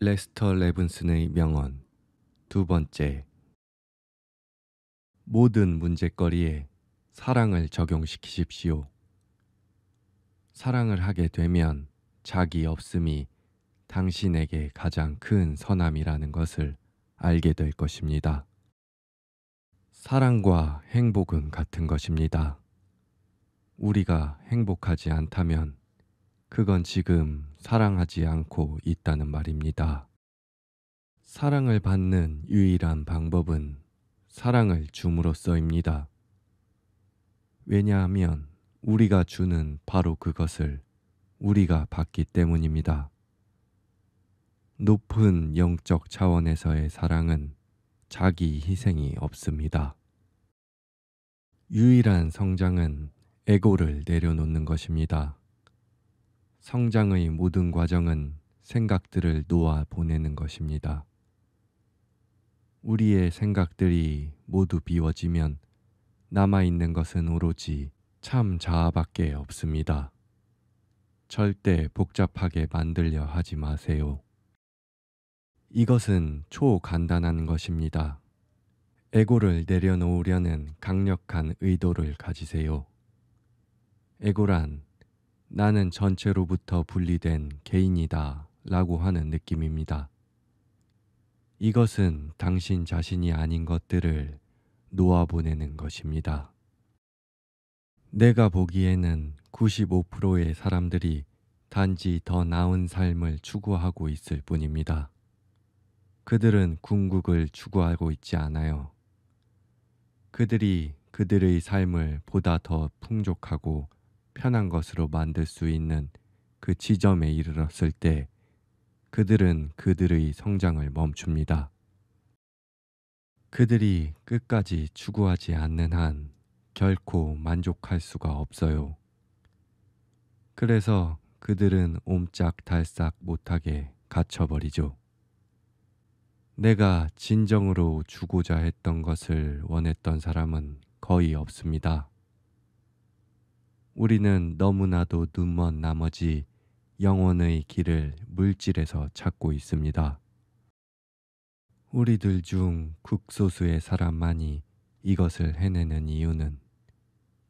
레스터 레븐슨의 명언 두 번째. 모든 문제거리에 사랑을 적용시키십시오. 사랑을 하게 되면 자기 없음이 당신에게 가장 큰 선함이라는 것을 알게 될 것입니다. 사랑과 행복은 같은 것입니다. 우리가 행복하지 않다면 그건 지금 사랑하지 않고 있다는 말입니다. 사랑을 받는 유일한 방법은 사랑을 줌으로써입니다. 왜냐하면 우리가 주는 바로 그것을 우리가 받기 때문입니다. 높은 영적 차원에서의 사랑은 자기 희생이 없습니다. 유일한 성장은 에고를 내려놓는 것입니다. 성장의 모든 과정은 생각들을 놓아 보내는 것입니다. 우리의 생각들이 모두 비워지면 남아있는 것은 오로지 참 자아밖에 없습니다. 절대 복잡하게 만들려 하지 마세요. 이것은 초간단한 것입니다. 에고를 내려놓으려는 강력한 의도를 가지세요. 에고란 나는 전체로부터 분리된 개인이다 라고 하는 느낌입니다. 이것은 당신 자신이 아닌 것들을 놓아보내는 것입니다. 내가 보기에는 95%의 사람들이 단지 더 나은 삶을 추구하고 있을 뿐입니다. 그들은 궁극을 추구하고 있지 않아요. 그들이 그들의 삶을 보다 더 풍족하고 편한 것으로 만들 수 있는 그 지점에 이르렀을 때 그들은 그들의 성장을 멈춥니다. 그들이 끝까지 추구하지 않는 한 결코 만족할 수가 없어요. 그래서 그들은 옴짝달싹 못하게 갇혀버리죠. 내가 진정으로 주고자 했던 것을 원했던 사람은 거의 없습니다. 우리는 너무나도 눈먼 나머지 영혼의 길을 물질에서 찾고 있습니다. 우리들 중 극소수의 사람만이 이것을 해내는 이유는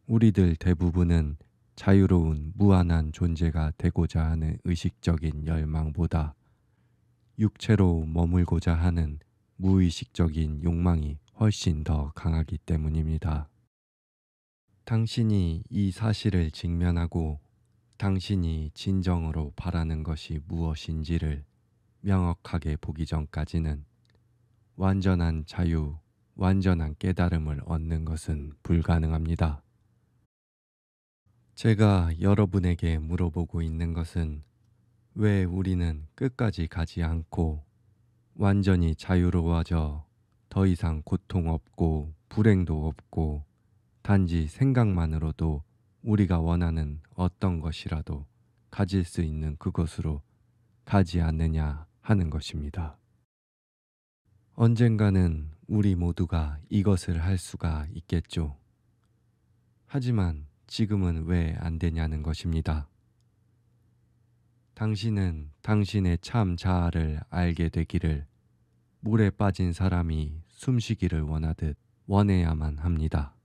우리들 대부분은 자유로운 무한한 존재가 되고자 하는 의식적인 열망보다 육체로 머물고자 하는 무의식적인 욕망이 훨씬 더 강하기 때문입니다. 당신이 이 사실을 직면하고 당신이 진정으로 바라는 것이 무엇인지를 명확하게 보기 전까지는 완전한 자유, 완전한 깨달음을 얻는 것은 불가능합니다. 제가 여러분에게 물어보고 있는 것은 왜 우리는 끝까지 가지 않고 완전히 자유로워져 더 이상 고통 없고 불행도 없고 단지 생각만으로도 우리가 원하는 어떤 것이라도 가질 수 있는 그곳으로 가지 않느냐 하는 것입니다. 언젠가는 우리 모두가 이것을 할 수가 있겠죠. 하지만 지금은 왜 안 되냐는 것입니다. 당신은 당신의 참 자아를 알게 되기를 물에 빠진 사람이 숨쉬기를 원하듯 원해야만 합니다.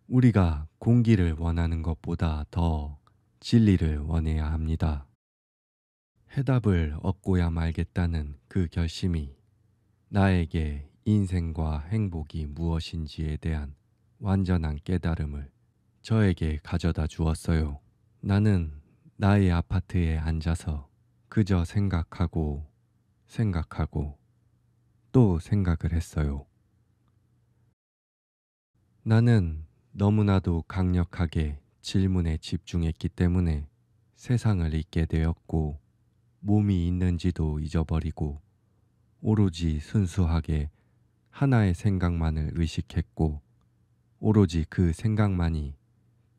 우리가 공기를 원하는 것보다 더 진리를 원해야 합니다. 해답을 얻고야 말겠다는 그 결심이 나에게 인생과 행복이 무엇인지에 대한 완전한 깨달음을 저에게 가져다 주었어요. 나는 나의 아파트에 앉아서 그저 생각하고 또 생각을 했어요. 나는 너무나도 강력하게 질문에 집중했기 때문에 세상을 잊게 되었고 몸이 있는지도 잊어버리고 오로지 순수하게 하나의 생각만을 의식했고 오로지 그 생각만이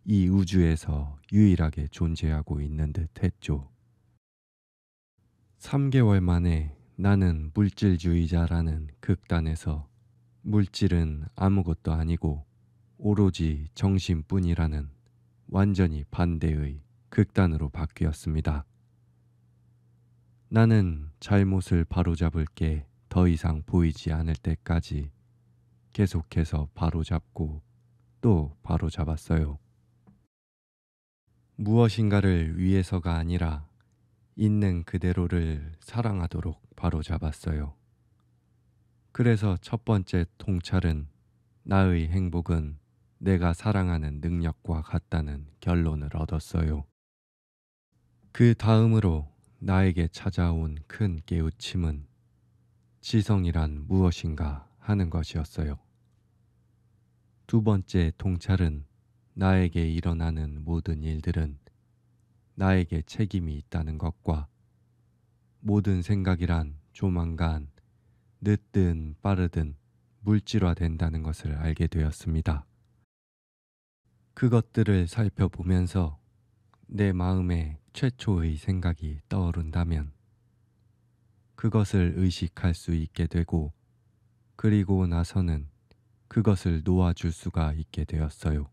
이 우주에서 유일하게 존재하고 있는 듯 했죠. 3개월 만에 나는 물질주의자라는 극단에서 물질은 아무것도 아니고 오로지 정신뿐이라는 완전히 반대의 극단으로 바뀌었습니다. 나는 잘못을 바로잡을 게 더 이상 보이지 않을 때까지 계속해서 바로잡고 또 바로잡았어요. 무엇인가를 위해서가 아니라 있는 그대로를 사랑하도록 바로잡았어요. 그래서 첫 번째 통찰은 나의 행복은 내가 사랑하는 능력과 같다는 결론을 얻었어요. 그 다음으로 나에게 찾아온 큰 깨우침은 지성이란 무엇인가 하는 것이었어요. 두 번째 통찰은 나에게 일어나는 모든 일들은 나에게 책임이 있다는 것과 모든 생각이란 조만간 늦든 빠르든 물질화된다는 것을 알게 되었습니다. 그것들을 살펴보면서 내 마음에 최초의 생각이 떠오른다면 그것을 의식할 수 있게 되고 그리고 나서는 그것을 놓아줄 수가 있게 되었어요.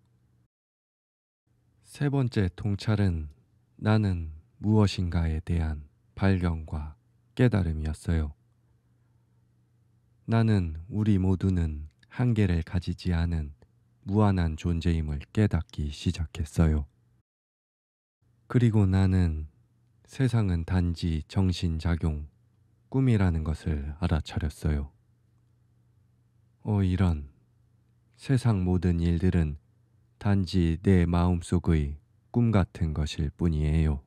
세 번째 통찰은 나는 무엇인가에 대한 발견과 깨달음이었어요. 나는 우리 모두는 한계를 가지지 않은 무한한 존재임을 깨닫기 시작했어요. 그리고 나는 세상은 단지 정신작용, 꿈이라는 것을 알아차렸어요. 이런 세상 모든 일들은 단지 내 마음속의 꿈 같은 것일 뿐이에요.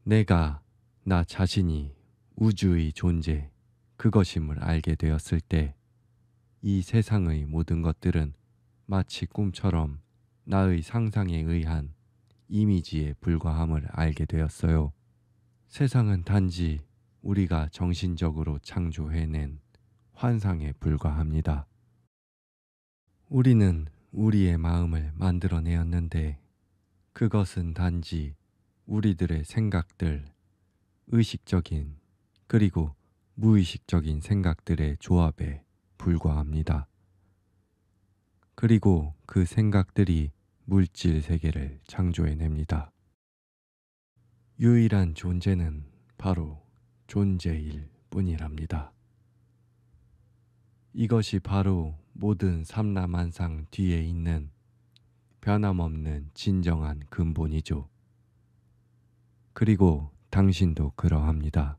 내가 나 자신이 우주의 존재, 그것임을 알게 되었을 때 이 세상의 모든 것들은 마치 꿈처럼 나의 상상에 의한 이미지에 불과함을 알게 되었어요. 세상은 단지 우리가 정신적으로 창조해낸 환상에 불과합니다. 우리는 우리의 마음을 만들어내었는데 그것은 단지 우리들의 생각들, 의식적인 그리고 무의식적인 생각들의 조합에 불과합니다. 그리고 그 생각들이 물질 세계를 창조해냅니다. 유일한 존재는 바로 존재일 뿐이랍니다. 이것이 바로 모든 삼라만상 뒤에 있는 변함없는 진정한 근본이죠. 그리고 당신도 그러합니다.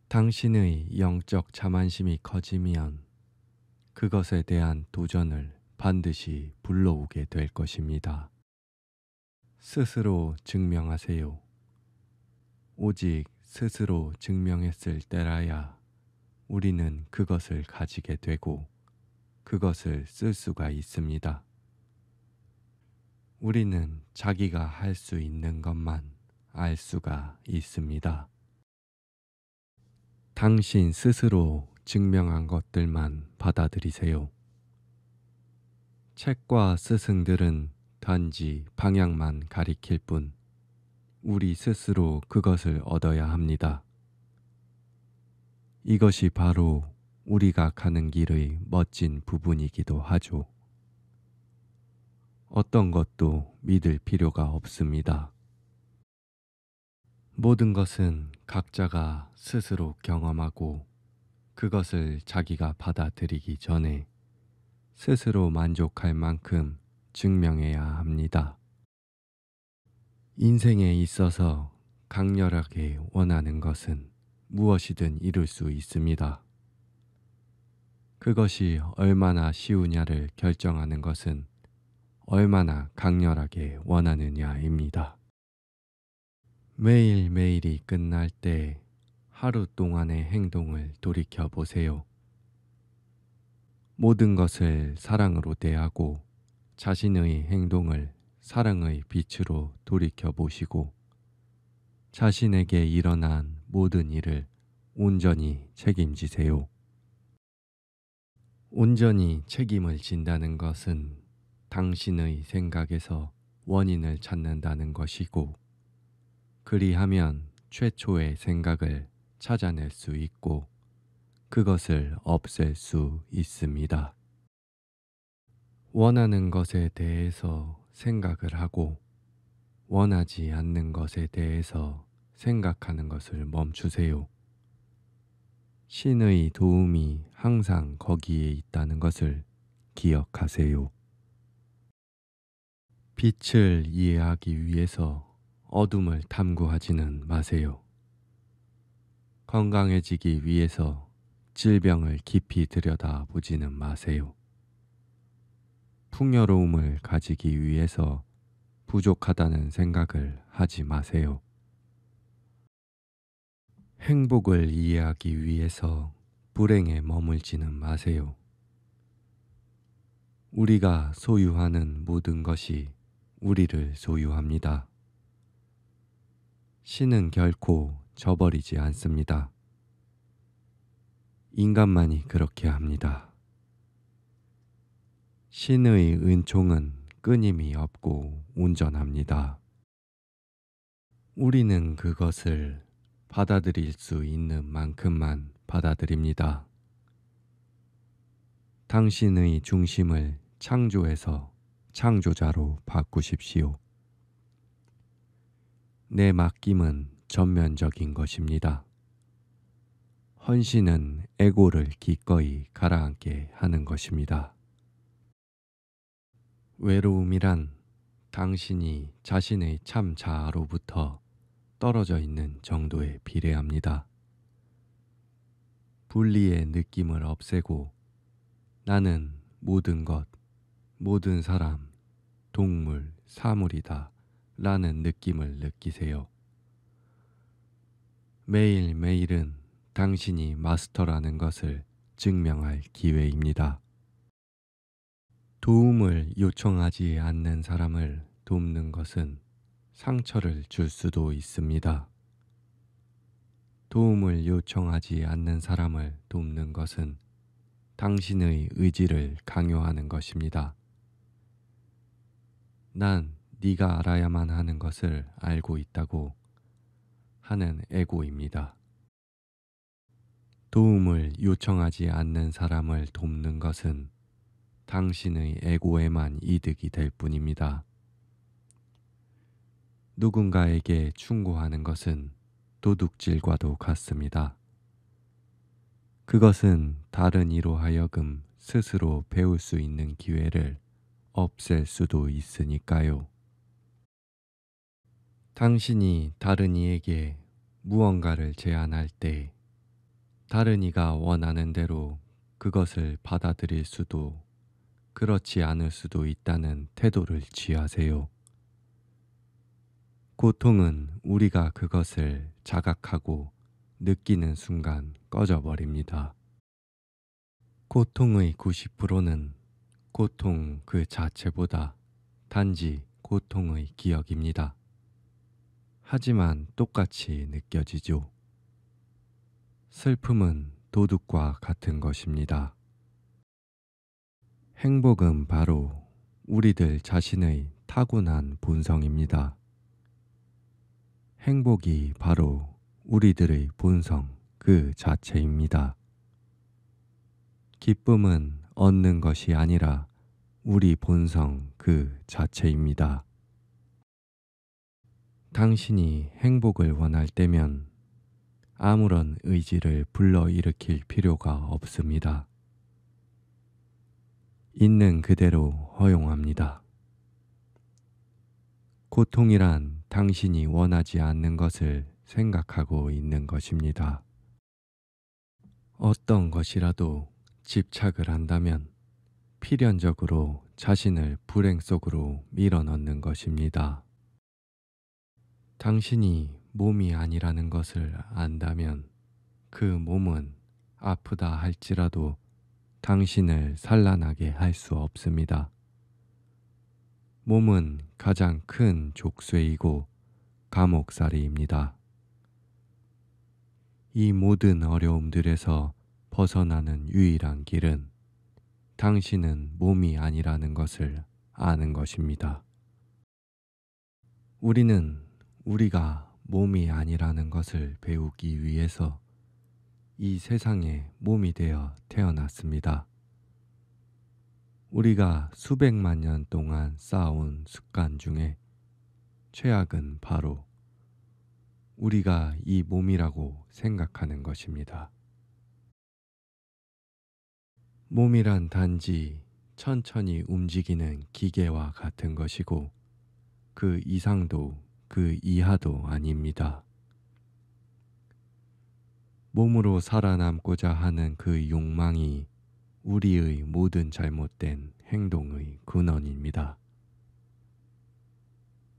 당신의 영적 자만심이 커지면 그것에 대한 도전을 반드시 불러오게 될 것입니다. 스스로 증명하세요. 오직 스스로 증명했을 때라야 우리는 그것을 가지게 되고 그것을 쓸 수가 있습니다. 우리는 자기가 할 수 있는 것만 알 수가 있습니다. 당신 스스로 증명한 것들만 받아들이세요. 책과 스승들은 단지 방향만 가리킬 뿐 우리 스스로 그것을 얻어야 합니다. 이것이 바로 우리가 가는 길의 멋진 부분이기도 하죠. 어떤 것도 믿을 필요가 없습니다. 모든 것은 각자가 스스로 경험하고 그것을 자기가 받아들이기 전에 스스로 만족할 만큼 증명해야 합니다. 인생에 있어서 강렬하게 원하는 것은 무엇이든 이룰 수 있습니다. 그것이 얼마나 쉬우냐를 결정하는 것은 얼마나 강렬하게 원하느냐입니다. 매일매일이 끝날 때 하루 동안의 행동을 돌이켜 보세요. 모든 것을 사랑으로 대하고 자신의 행동을 사랑의 빛으로 돌이켜 보시고 자신에게 일어난 모든 일을 온전히 책임지세요. 온전히 책임을 진다는 것은 당신의 생각에서 원인을 찾는다는 것이고 그리하면 최초의 생각을 찾아낼 수 있고 그것을 없앨 수 있습니다. 원하는 것에 대해서 생각을 하고 원하지 않는 것에 대해서 생각하는 것을 멈추세요. 신의 도움이 항상 거기에 있다는 것을 기억하세요. 빛을 이해하기 위해서 어둠을 탐구하지는 마세요. 건강해지기 위해서 질병을 깊이 들여다보지는 마세요. 풍요로움을 가지기 위해서 부족하다는 생각을 하지 마세요. 행복을 이해하기 위해서 불행에 머물지는 마세요. 우리가 소유하는 모든 것이 우리를 소유합니다. 신은 결코 저버리지 않습니다. 인간만이 그렇게 합니다. 신의 은총은 끊임이 없고 온전합니다. 우리는 그것을 받아들일 수 있는 만큼만 받아들입니다. 당신의 중심을 창조에서 창조자로 바꾸십시오. 내 맡김은 전면적인 것입니다. 헌신은 에고를 기꺼이 가라앉게 하는 것입니다. 외로움이란 당신이 자신의 참 자아로부터 떨어져 있는 정도에 비례합니다. 분리의 느낌을 없애고 나는 모든 것, 모든 사람, 동물, 사물이다 라는 느낌을 느끼세요. 매일매일은 당신이 마스터라는 것을 증명할 기회입니다. 도움을 요청하지 않는 사람을 돕는 것은 상처를 줄 수도 있습니다. 도움을 요청하지 않는 사람을 돕는 것은 당신의 의지를 강요하는 것입니다. 난 네가 알아야만 하는 것을 알고 있다고 하는 에고입니다. 도움을 요청하지 않는 사람을 돕는 것은 당신의 에고에만 이득이 될 뿐입니다. 누군가에게 충고하는 것은 도둑질과도 같습니다. 그것은 다른 이로 하여금 스스로 배울 수 있는 기회를 없앨 수도 있으니까요. 당신이 다른 이에게 무언가를 제안할 때 다른 이가 원하는 대로 그것을 받아들일 수도 그렇지 않을 수도 있다는 태도를 취하세요. 고통은 우리가 그것을 자각하고 느끼는 순간 꺼져버립니다. 고통의 90%는 고통 그 자체보다 단지 고통의 기억입니다. 하지만 똑같이 느껴지죠. 슬픔은 도둑과 같은 것입니다. 행복은 바로 우리들 자신의 타고난 본성입니다. 행복이 바로 우리들의 본성 그 자체입니다. 기쁨은 얻는 것이 아니라 우리 본성 그 자체입니다. 당신이 행복을 원할 때면 아무런 의지를 불러일으킬 필요가 없습니다. 있는 그대로 허용합니다. 고통이란 당신이 원하지 않는 것을 생각하고 있는 것입니다. 어떤 것이라도 집착을 한다면 필연적으로 자신을 불행 속으로 밀어넣는 것입니다. 당신이 몸이 아니라는 것을 안다면 그 몸은 아프다 할지라도 당신을 산란하게 할 수 없습니다. 몸은 가장 큰 족쇄이고 감옥살이입니다. 이 모든 어려움들에서 벗어나는 유일한 길은 당신은 몸이 아니라는 것을 아는 것입니다. 우리는 우리가 몸이 아니라는 것을 배우기 위해서 이 세상에 몸이 되어 태어났습니다. 우리가 수백만 년 동안 쌓아온 습관 중에 최악은 바로 우리가 이 몸이라고 생각하는 것입니다. 몸이란 단지 천천히 움직이는 기계와 같은 것이고 그 이상도 그 이하도 아닙니다. 몸으로 살아남고자 하는 그 욕망이 우리의 모든 잘못된 행동의 근원입니다.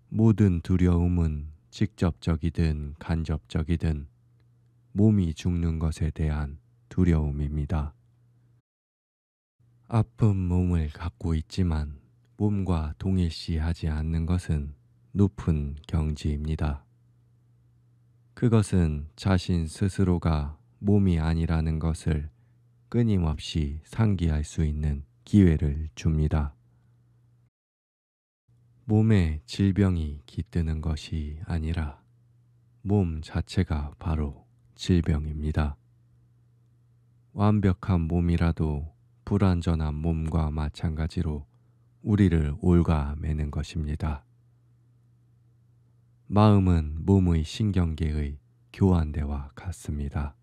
모든 두려움은 직접적이든 간접적이든 몸이 죽는 것에 대한 두려움입니다. 아픈 몸을 갖고 있지만 몸과 동일시하지 않는 것은 높은 경지입니다. 그것은 자신 스스로가 몸이 아니라는 것을 끊임없이 상기할 수 있는 기회를 줍니다. 몸에 질병이 깃드는 것이 아니라 몸 자체가 바로 질병입니다. 완벽한 몸이라도 불완전한 몸과 마찬가지로 우리를 옭아매는 것입니다. 마음은 몸의 신경계의 교환대와 같습니다.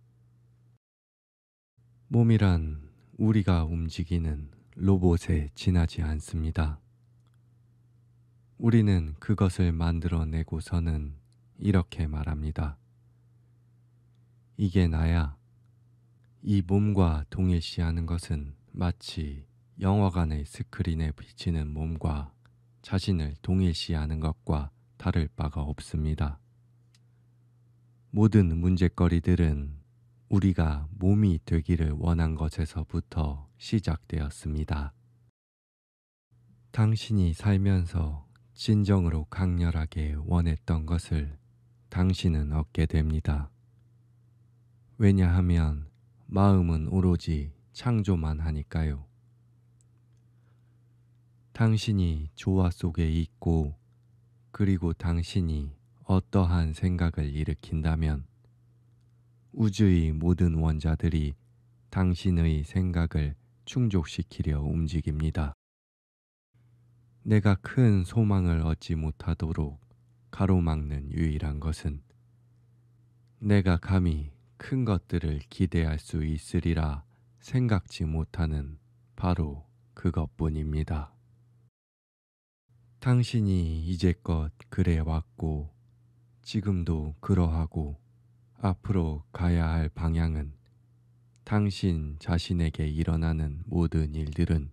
몸이란 우리가 움직이는 로봇에 지나지 않습니다. 우리는 그것을 만들어내고서는 이렇게 말합니다. 이게 나야. 이 몸과 동일시하는 것은 마치 영화관의 스크린에 비치는 몸과 자신을 동일시하는 것과 다를 바가 없습니다. 모든 문제거리들은 우리가 몸이 되기를 원한 것에서부터 시작되었습니다. 당신이 살면서 진정으로 강렬하게 원했던 것을 당신은 얻게 됩니다. 왜냐하면 마음은 오로지 창조만 하니까요. 당신이 조화 속에 있고 그리고 당신이 어떠한 생각을 일으킨다면 우주의 모든 원자들이 당신의 생각을 충족시키려 움직입니다. 내가 큰 소망을 얻지 못하도록 가로막는 유일한 것은 내가 감히 큰 것들을 기대할 수 있으리라 생각지 못하는 바로 그것뿐입니다. 당신이 이제껏 그래 왔고 지금도 그러하고 앞으로 가야 할 방향은 당신 자신에게 일어나는 모든 일들은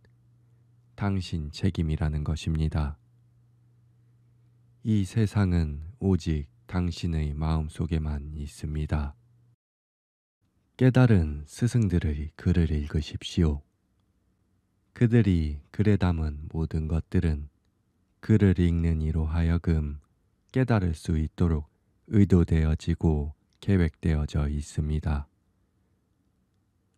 당신 책임이라는 것입니다. 이 세상은 오직 당신의 마음속에만 있습니다. 깨달은 스승들의 글을 읽으십시오. 그들이 글에 담은 모든 것들은 글을 읽는 이로 하여금 깨달을 수 있도록 의도되어지고 계획되어져 있습니다.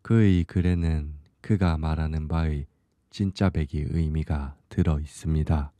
그의 글에는 그가 말하는 바의 진짜배기 의미가 들어 있습니다.